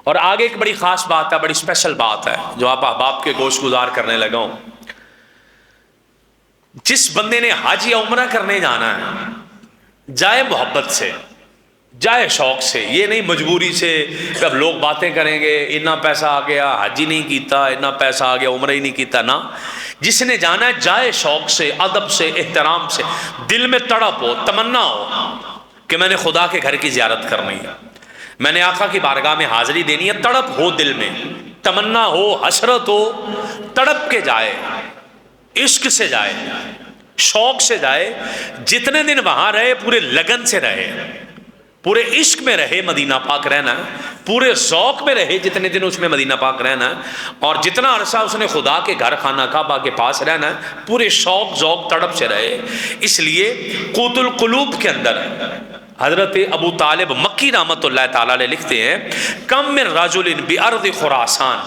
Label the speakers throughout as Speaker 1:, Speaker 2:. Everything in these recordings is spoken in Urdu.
Speaker 1: اور آگے ایک بڑی خاص بات ہے، بڑی اسپیشل بات ہے جو آپ احباب کے گوش گزار کرنے لگا ہوں. جس بندے نے حج یا عمرہ کرنے جانا ہے، جائے محبت سے، جائے شوق سے، یہ نہیں مجبوری سے کہ اب لوگ باتیں کریں گے اتنا پیسہ آ گیا حج ہی نہیں کیتا، اتنا پیسہ آ گیا عمرہ ہی نہیں کیتا. نہ، جس نے جانا ہے جائے شوق سے، ادب سے، احترام سے، دل میں تڑپ ہو، تمنا ہو کہ میں نے خدا کے گھر کی زیارت کرنی ہے، میں نے آقا کی بارگاہ میں حاضری دینی ہے. تڑپ ہو، دل میں تمنا ہو، حسرت ہو، تڑپ کے جائے، عشق سے جائے، شوق سے جائے. جتنے دن وہاں رہے پورے لگن سے رہے، پورے عشق میں رہے. مدینہ پاک رہنا ہے، پورے ذوق میں رہے جتنے دن اس نے مدینہ پاک رہنا ہے. اور جتنا عرصہ اس نے خدا کے گھر خانہ کعبہ کے پاس رہنا ہے پورے شوق ذوق تڑپ سے رہے. اس لیے قوت القلوب کے اندر حضرت ابو طالب مکی رحمۃ اللہ تعالی علیہ لکھتے ہیں، کم من رجل بارض خراسان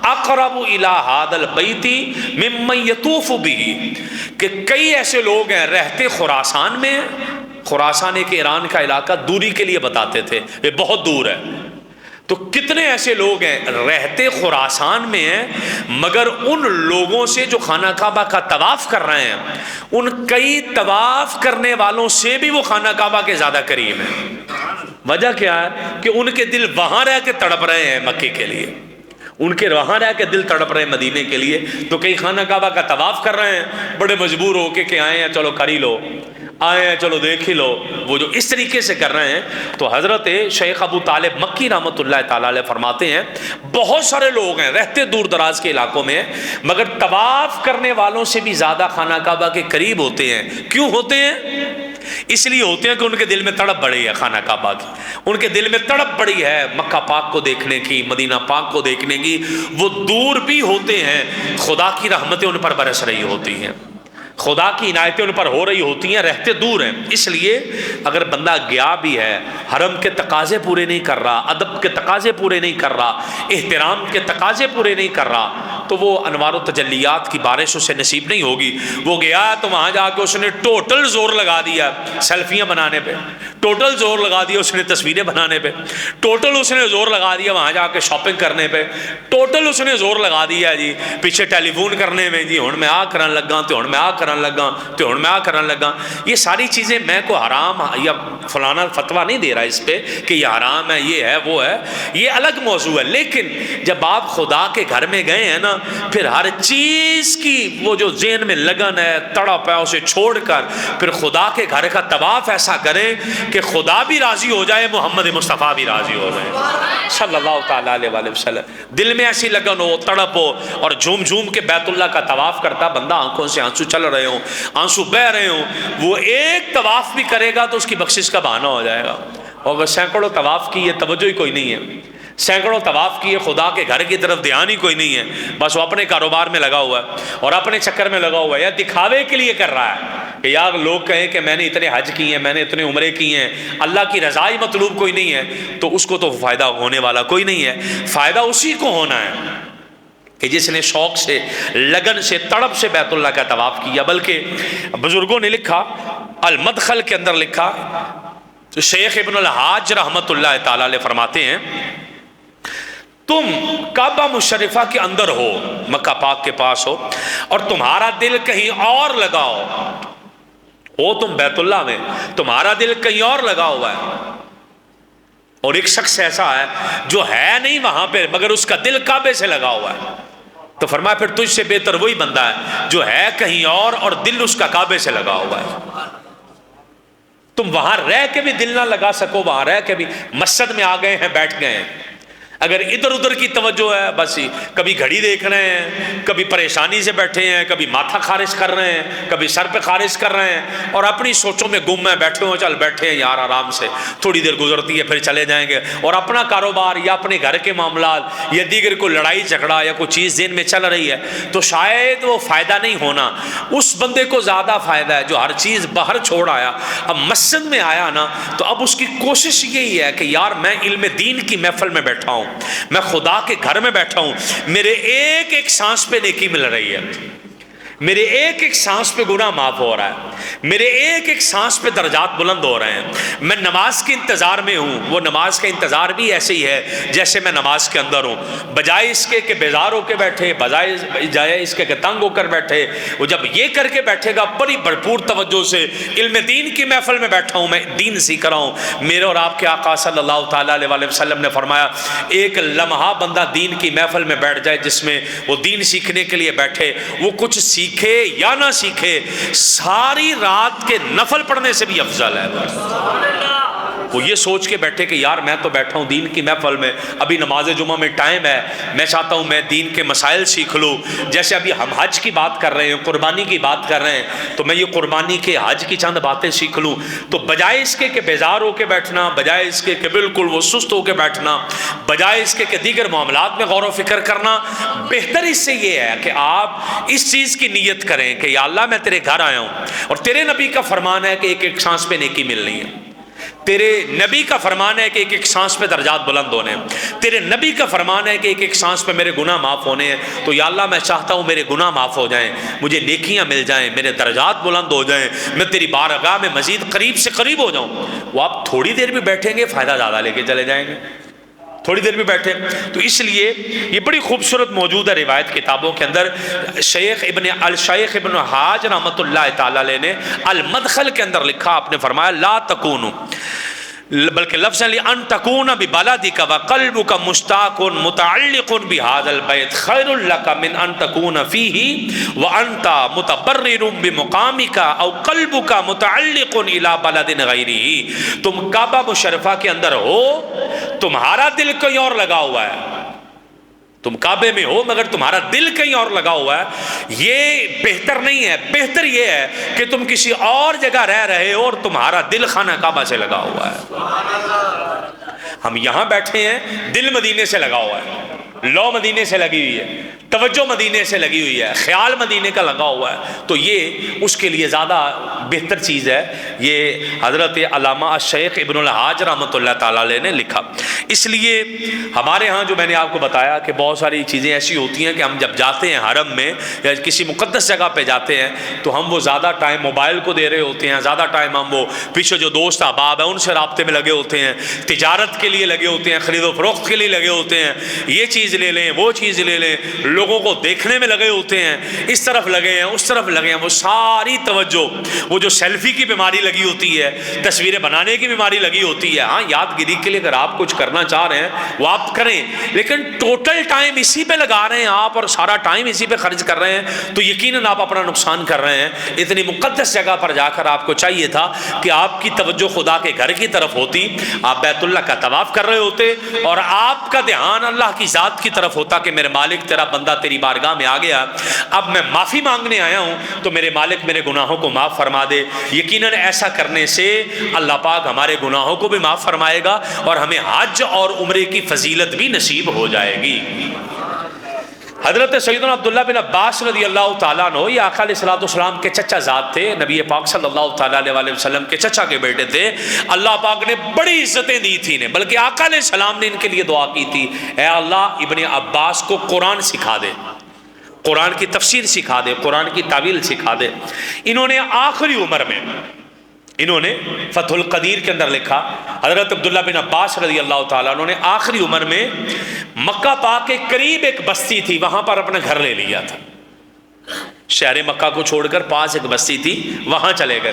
Speaker 1: اقرب الی ھذا البیت ممن یطوف به، کہ کئی ایسے لوگ ہیں رہتے خراسان میں. خراسان ایک ایران کا علاقہ، دوری کے لیے بتاتے تھے یہ بہت دور ہے. تو کتنے ایسے لوگ ہیں رہتے خراسان میں ہیں مگر ان لوگوں سے جو خانہ کعبہ کا طواف کر رہے ہیں، ان کئی طواف کرنے والوں سے بھی وہ خانہ کعبہ کے زیادہ قریب ہیں. وجہ کیا ہے؟ کہ ان کے دل وہاں رہ کے تڑپ رہے ہیں مکے کے لیے، ان کے وہاں رہ کے دل تڑپ رہے ہیں مدینے کے لیے. تو کئی خانہ کعبہ کا طواف کر رہے ہیں، بڑے مجبور ہو کے کہ آئے ہیں چلو کر ہی لو، آئے ہیں چلو دیکھ ہی لو، وہ جو اس طریقے سے کر رہے ہیں. تو حضرت شیخ ابو طالب مکی رحمۃ اللہ تعالیٰ علیہ فرماتے ہیں بہت سارے لوگ ہیں رہتے دور دراز کے علاقوں میں مگر طواف کرنے والوں سے بھی زیادہ خانہ کعبہ کے قریب ہوتے ہیں. کیوں ہوتے ہیں؟ اس لیے ہوتے ہیں کہ ان کے دل میں تڑپ بڑی ہے خانہ کعبہ کی، ان کے دل میں تڑپ بڑی ہے مکہ پاک کو دیکھنے کی، مدینہ پاک کو دیکھنے کی. وہ دور بھی ہوتے ہیں، خدا کی رحمتیں ان پر برس رہی ہوتی ہیں، خدا کی عنایتیں ان پر ہو رہی ہوتی ہیں، رہتے دور ہیں. اس لیے اگر بندہ گیا بھی ہے، حرم کے تقاضے پورے نہیں کر رہا، ادب کے تقاضے پورے نہیں کر رہا، احترام کے تقاضے پورے نہیں کر رہا، تو وہ انوار و تجلیات کی بارش اسے نصیب نہیں ہوگی. وہ گیا تو وہاں جا کے اس نے ٹوٹل زور لگا دیا سیلفیاں بنانے پہ، ٹوٹل زور لگا دیا اس نے تصویریں بنانے پہ، ٹوٹل اس نے زور لگا دیا وہاں جا کے شاپنگ کرنے پہ، ٹوٹل اس نے زور لگا دیا جی پیچھے ٹیلی فون کرنے میں، جی ہن میں آ کرن لگا، تو ہن میں آ کرن لگا، تو ہن میں آ کرن لگا. یہ ساری چیزیں میں کو حرام یا فلانا فتویٰ نہیں دے رہا اس پہ کہ یہ حرام ہے، یہ ہے، وہ ہے، یہ الگ موضوع ہے. لیکن جب آپ خدا کے گھر میں گئے ہیں نا، پھر ہر چیز کی وہ جو ذہن میں لگن ہے، تڑپ ہے، اسے چھوڑ کر پھر خدا کے گھر کا طواف ایسا کریں کہ خدا بھی راضی ہو جائے، محمد مصطفیٰ بھی راضی ہو جائے صلی اللہ تعالیٰ علیہ وآلہ وسلم. دل میں ایسی لگن ہو، تڑپ ہو، اور جھوم جھوم کے بیت اللہ کا طواف کرتا بندہ، آنکھوں سے آنسو چل رہے ہوں، آنسو بہ رہے ہوں، وہ ایک طواف بھی کرے گا تو اس کی بخشش کا بہانہ ہو جائے گا. اور اگر سینکڑوں طواف کی یہ توجہ ہی کوئی نہیں ہے، سینکڑوں طواف کیے خدا کے گھر کی طرف دھیان ہی کوئی نہیں ہے، بس وہ اپنے کاروبار میں لگا ہوا ہے اور اپنے چکر میں لگا ہوا ہے، یا دکھاوے کے لیے کر رہا ہے کہ یار لوگ کہیں کہ میں نے اتنے حج کیے ہیں، میں نے اتنے عمرے کیے ہیں، اللہ کی رضا ہی مطلوب کوئی نہیں ہے، تو اس کو تو فائدہ ہونے والا کوئی نہیں ہے. فائدہ اسی کو ہونا ہے کہ جس نے شوق سے، لگن سے، تڑپ سے بیت اللہ کا طواف کیا. بلکہ بزرگوں نے لکھا، المدخل کے اندر لکھا، تو شیخ ابن الحاج رحمۃ اللہ تعالی علیہ فرماتے ہیں تم کعبہ مشرفہ کے اندر ہو، مکہ پاک کے پاس ہو، اور تمہارا دل کہیں اور لگا ہو تم بیت اللہ میں، تمہارا دل کہیں اور لگا ہوا ہے، اور ایک شخص ایسا ہے جو ہے نہیں وہاں پہ مگر اس کا دل کعبے سے لگا ہوا ہے، تو فرمایا پھر تجھ سے بہتر وہی بندہ ہے جو ہے کہیں اور دل اس کا کعبے سے لگا ہوا ہے. تم وہاں رہ کے بھی دل نہ لگا سکو، وہاں رہ کے بھی مسجد میں آ گئے ہیں، بیٹھ گئے ہیں، اگر ادھر ادھر کی توجہ ہے، بس کبھی گھڑی دیکھ رہے ہیں، کبھی پریشانی سے بیٹھے ہیں، کبھی ماتھا خارش کر رہے ہیں، کبھی سر پہ خارش کر رہے ہیں، اور اپنی سوچوں میں گم ہیں، بیٹھے ہو، چل بیٹھے ہیں یار آرام سے، تھوڑی دیر گزرتی ہے پھر چلے جائیں گے، اور اپنا کاروبار یا اپنے گھر کے معاملات یا دیگر کوئی لڑائی جھگڑا یا کوئی چیز ذہن میں چل رہی ہے، تو شاید وہ فائدہ نہیں ہونا. اس بندے کو زیادہ فائدہ ہے جو ہر چیز باہر چھوڑ آیا، اب مسجد میں آیا نا، تو اب اس کی کوشش یہی ہے کہ یار میں علم دین کی محفل میں بیٹھا ہوں، میں خدا کے گھر میں بیٹھا ہوں، میرے ایک ایک سانس پہ نیکی مل رہی ہے، میرے ایک ایک سانس پہ گناہ معاف ہو رہا ہے، میرے ایک ایک سانس پہ درجات بلند ہو رہے ہیں۔ میں نماز کے انتظار میں ہوں، وہ نماز کا انتظار بھی ایسے ہی ہے جیسے میں نماز کے اندر ہوں، بجائے اس کے کہ بیزار ہو کے بیٹھے، بجائے اس کے کہ تنگ ہو کر بیٹھے، وہ جب یہ کر کے بیٹھے گا بڑی بھرپور توجہ سے، علم دین کی محفل میں بیٹھا ہوں، میں دین سیکھ رہا ہوں۔ میرے اور آپ کے آقا صلی اللہ تعالیٰ علیہ وسلم نے فرمایا ایک لمحہ بندہ دین کی محفل میں بیٹھ جائے جس میں وہ دین سیکھنے کے لیے بیٹھے، وہ کچھ سیکھے یا نہ سیکھے، ساری رات کے نفل پڑھنے سے بھی افضل ہے۔ وہ یہ سوچ کے بیٹھے کہ یار میں تو بیٹھا ہوں دین کی محفل میں، ابھی نماز جمعہ میں ٹائم ہے، میں چاہتا ہوں میں دین کے مسائل سیکھ لوں۔ جیسے ابھی ہم حج کی بات کر رہے ہیں، قربانی کی بات کر رہے ہیں، تو میں یہ قربانی کے حج کی چند باتیں سیکھ لوں۔ تو بجائے اس کے کہ بیزار ہو کے بیٹھنا، بجائے اس کے کہ بالکل وہ سست ہو کے بیٹھنا، بجائے اس کے کہ دیگر معاملات میں غور و فکر کرنا، بہتر اس سے یہ ہے کہ آپ اس چیز کی نیت کریں کہ یا اللہ میں تیرے گھر آیا ہوں، اور تیرے نبی کا فرمان ہے کہ ایک ایک سانس پہ نیکی ملنی ہے، تیرے نبی کا فرمان ہے کہ ایک ایک سانس پہ درجات بلند ہونے ہیں، تیرے نبی کا فرمان ہے کہ ایک ایک سانس پہ میرے گناہ معاف ہونے ہیں۔ تو یا اللہ میں چاہتا ہوں میرے گناہ معاف ہو جائیں، مجھے نیکیاں مل جائیں، میرے درجات بلند ہو جائیں، میں تیری بارگاہ میں مزید قریب سے قریب ہو جاؤں۔ وہ آپ تھوڑی دیر بھی بیٹھیں گے فائدہ زیادہ لے کے چلے جائیں گے، تھوڑی دیر بھی بیٹھے۔ تو اس لیے یہ بڑی خوبصورت موجود ہے روایت کتابوں کے اندر۔ شیخ ابن حاج رحمۃ اللہ تعالی علیہ نے المدخل کے اندر لکھا، آپ نے فرمایا لا تکونوا، بلکہ لفظ ان تکون ببلدک وقلبک مشتاق متعلق بهذا البیت خیر لک من ان تکون فیہ وانت متبرر بمقامک او قلبک متعلق الى بلد غیرہ۔ تم کعبہ مشرفہ کے اندر ہو، تمہارا دل کہیں اور لگا ہوا ہے، تم کعبے میں ہو مگر تمہارا دل کہیں اور لگا ہوا ہے، یہ بہتر نہیں ہے۔ بہتر یہ ہے کہ تم کسی اور جگہ رہ رہے ہو اور تمہارا دل خانہ کعبہ سے لگا ہوا ہے۔ ہم یہاں بیٹھے ہیں، دل مدینے سے لگا ہوا ہے، لو مدینے سے لگی ہوئی ہے، توجہ مدینے سے لگی ہوئی ہے، خیال مدینے کا لگا ہوا ہے، تو یہ اس کے لیے زیادہ بہتر چیز ہے۔ یہ حضرت علامہ الشیخ ابن الحاج رحمۃ اللہ تعالیٰ علیہ نے لکھا۔ اس لیے ہمارے ہاں جو میں نے آپ کو بتایا کہ بہت ساری چیزیں ایسی ہوتی ہیں کہ ہم جب جاتے ہیں حرم میں یا کسی مقدس جگہ پہ جاتے ہیں تو ہم وہ زیادہ ٹائم موبائل کو دے رہے ہوتے ہیں، زیادہ ٹائم ہم وہ پیچھے جو دوست احباب ہیں ان سے رابطے میں لگے ہوتے ہیں، تجارت کے لیے لگے ہوتے ہیں، خرید و فروخت کے لیے لگے ہوتے ہیں، یہ چیز لے لیں وہ چیز لے لیں، لوگوں کو دیکھنے میں لگے ہوتے ہیں، اس طرف لگے ہیں اس طرف لگے ہیں، وہ ساری توجہ، وہ جو سیلفی کی بیماری لگی ہوتی ہے، تصویریں بنانے کی بیماری لگی ہوتی ہے۔ ہاں یادگیری کے لیے اگر آپ کچھ کرنا چاہ رہے ہیں وہ آپ کریں، لیکن ٹوٹل ٹائم اسی پہ لگا رہے ہیں آپ اور سارا ٹائم اسی پہ خرچ کر رہے ہیں تو یقیناً آپ اپنا نقصان کر رہے ہیں۔ اتنی مقدس جگہ پر جا کر آپ کو چاہیے تھا کہ آپ کی توجہ خدا کے گھر کی طرف ہوتی، آپ بیت اللہ کا طواف کر رہے ہوتے اور آپ کا دھیان اللہ کی ذات کی طرف ہوتا کہ میرے مالک تیرا بندہ تیری بارگاہ میں آ گیا، اب میں معافی مانگنے آیا ہوں تو میرے مالک میرے گناہوں کو معاف فرما دے۔ یقیناً ایسا کرنے سے اللہ پاک ہمارے گناہوں کو بھی معاف فرمائے گا اور ہمیں حج اور عمرے کی فضیلت بھی نصیب ہو جائے گی۔ حضرت سیدنا عبداللہ بن عباس رضی اللہ تعالیٰ عنہ یہ آقا علیہ السلام کے چچا زاد تھے، نبی پاک صلی اللہ تعالیٰ علیہ وسلم کے چچا کے بیٹے تھے۔ اللہ پاک نے بڑی عزتیں دی تھی انہیں، بلکہ آقا علیہ السلام نے ان کے لیے دعا کی تھی، اے اللہ ابن عباس کو قرآن سکھا دے، قرآن کی تفسیر سکھا دے، قرآن کی تعویل سکھا دے۔ انہوں نے آخری عمر میں، انہوں نے فتح القدیر کے اندر لکھا، حضرت عبداللہ بن عباس رضی اللہ تعالیٰ عنہ نے آخری عمر میں مکہ پاک کے قریب ایک بستی تھی وہاں پر اپنا گھر لے لیا تھا، شہر مکہ کو چھوڑ کر پاس ایک بستی تھی وہاں چلے گئے۔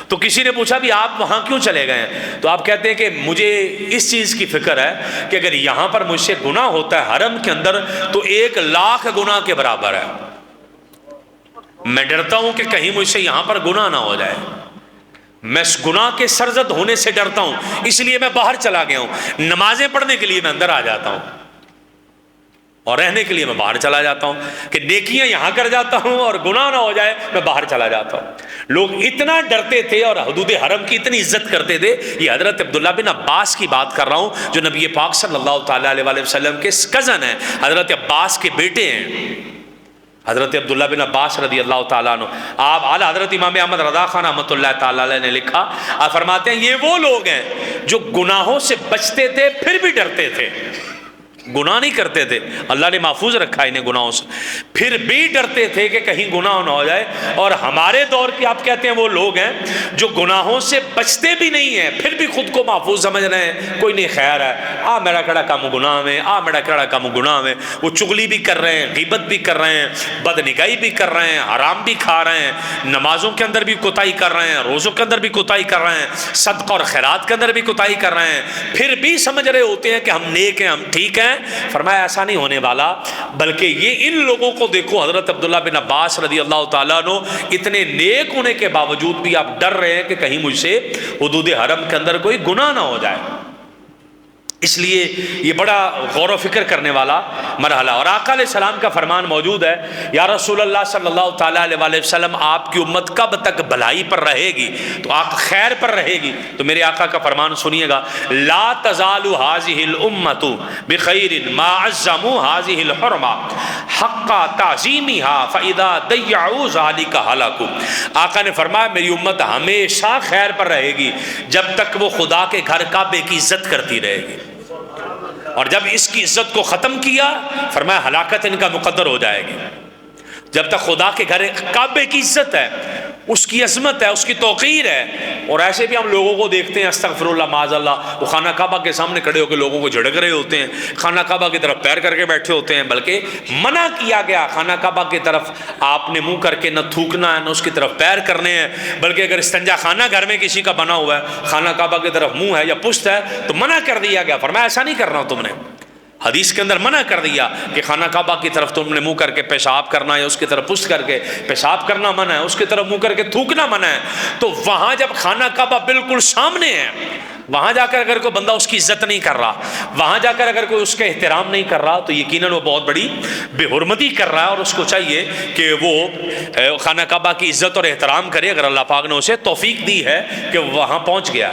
Speaker 1: تو کسی نے پوچھا بھی آپ وہاں کیوں چلے گئے ہیں؟ تو آپ کہتے ہیں کہ مجھے اس چیز کی فکر ہے کہ اگر یہاں پر مجھ سے گناہ ہوتا ہے حرم کے اندر تو 1,00,000 گناہ کے برابر ہے، میں ڈرتا ہوں کہ کہیں مجھ سے یہاں پر گناہ نہ ہو جائے، میں گناہ کے سرزد ہونے سے ڈرتا ہوں، اس لیے میں باہر چلا گیا ہوں، نمازیں پڑھنے کے لیے میں اندر آ جاتا ہوں اور رہنے کے لیے میں باہر چلا جاتا ہوں کہ نیکیاں یہاں کر جاتا ہوں اور گناہ نہ ہو جائے میں باہر چلا جاتا ہوں۔ لوگ اتنا ڈرتے تھے اور حدود حرم کی اتنی عزت کرتے تھے۔ یہ حضرت عبداللہ بن عباس کی بات کر رہا ہوں جو نبی پاک صلی اللہ تعالیٰ علیہ وسلم کے کزن ہیں، حضرت عباس کے بیٹے ہیں، حضرت عبداللہ بن عباس رضی اللہ تعالیٰ عنہ۔ آپ اعلیٰ حضرت امام احمد رضا خان رحمۃ اللہ تعالیٰ علیہ نے لکھا، آپ فرماتے ہیں یہ وہ لوگ ہیں جو گناہوں سے بچتے تھے پھر بھی ڈرتے تھے، گناہ نہیں کرتے تھے، اللہ نے محفوظ رکھا انہیں گناہوں سے، پھر بھی ڈرتے تھے کہ کہیں گناہ نہ ہو جائے۔ اور ہمارے دور کے آپ کہتے ہیں وہ لوگ ہیں جو گناہوں سے بچتے بھی نہیں ہیں، پھر بھی خود کو محفوظ سمجھ رہے ہیں، کوئی نہیں خیر ہے، میرا کڑا کام گناہ میں، میرا کڑا کام گناہ میں۔ وہ چغلی بھی کر رہے ہیں، غیبت بھی کر رہے ہیں، بدنگاہی بھی کر رہے ہیں، حرام بھی کھا رہے ہیں، نمازوں کے اندر بھی کوتاہی کر رہے ہیں، روزوں کے اندر بھی کوتاہی کر رہے ہیں، صدقہ اور خیرات کے اندر بھی کوتاہی کر رہے ہیں، پھر بھی سمجھ رہے ہوتے ہیں کہ ہم نیک ہیں، ہم ٹھیک ہیں۔ فرمایا ایسا نہیں ہونے والا، بلکہ یہ ان لوگوں کو دیکھو، حضرت عبداللہ بن عباس رضی اللہ تعالیٰ عنہ اتنے نیک ہونے کے باوجود بھی آپ ڈر رہے ہیں کہ کہیں مجھ سے حدود حرم کے اندر کوئی گناہ نہ ہو جائے۔ اس لیے یہ بڑا غور و فکر کرنے والا مرحلہ۔ اور آقا علیہ السلام کا فرمان موجود ہے، یا رسول اللہ صلی اللہ تعالیٰ علیہ وآلہ وسلم، آپ کی امت کب تک بھلائی پر رہے گی، تو آپ خیر پر رہے گی؟ تو میرے آقا کا فرمان سنیے گا، لا تزال هذه الامة بخیر ما عظموا هذه الحرمة حق تعظیمها فاذا ضيعوا ذلك هلكوا۔ آقا نے فرمایا میری امت ہمیشہ خیر پر رہے گی جب تک وہ خدا کے گھر کعبے کی عزت کرتی رہے گی، اور جب اس کی عزت کو ختم کیا فرمایا ہلاکت ان کا مقدر ہو جائے گی۔ جب تک خدا کے گھر کعبے کی عزت ہے، اس کی عظمت ہے، اس کی توقیر ہے۔ اور ایسے بھی ہم لوگوں کو دیکھتے ہیں، استغفر اللہ معاذ اللہ، وہ خانہ کعبہ کے سامنے کھڑے ہو کے لوگوں کو جھڑک رہے ہوتے ہیں، خانہ کعبہ کی طرف پیر کر کے بیٹھے ہوتے ہیں، بلکہ منع کیا گیا خانہ کعبہ کی طرف آپ نے منہ کر کے نہ تھوکنا ہے، نہ اس کی طرف پیر کرنے ہیں، بلکہ اگر استنجا خانہ گھر میں کسی کا بنا ہوا ہے، خانہ کعبہ کی طرف منہ ہے یا پشت ہے تو منع کر دیا گیا، فرمایا ایسا نہیں کرنا تم نے۔ حدیث کے اندر منع کر دیا کہ خانہ کعبہ کی طرف تم نے منہ کر کے پیشاب کرنا ہے، اس کی طرف پشت کر کے پیشاب کرنا منع ہے، اس کی طرف منہ کر کے تھوکنا منع ہے۔ تو وہاں جب خانہ کعبہ بالکل سامنے ہے، وہاں جا کر اگر کوئی بندہ اس کی عزت نہیں کر رہا، وہاں جا کر اگر کوئی اس کا احترام نہیں کر رہا، تو یقیناً وہ بہت بڑی بے حرمتی کر رہا ہے، اور اس کو چاہیے کہ وہ خانہ کعبہ کی عزت اور احترام کرے، اگر اللہ پاک نے اسے توفیق دی ہے کہ وہاں پہنچ گیا۔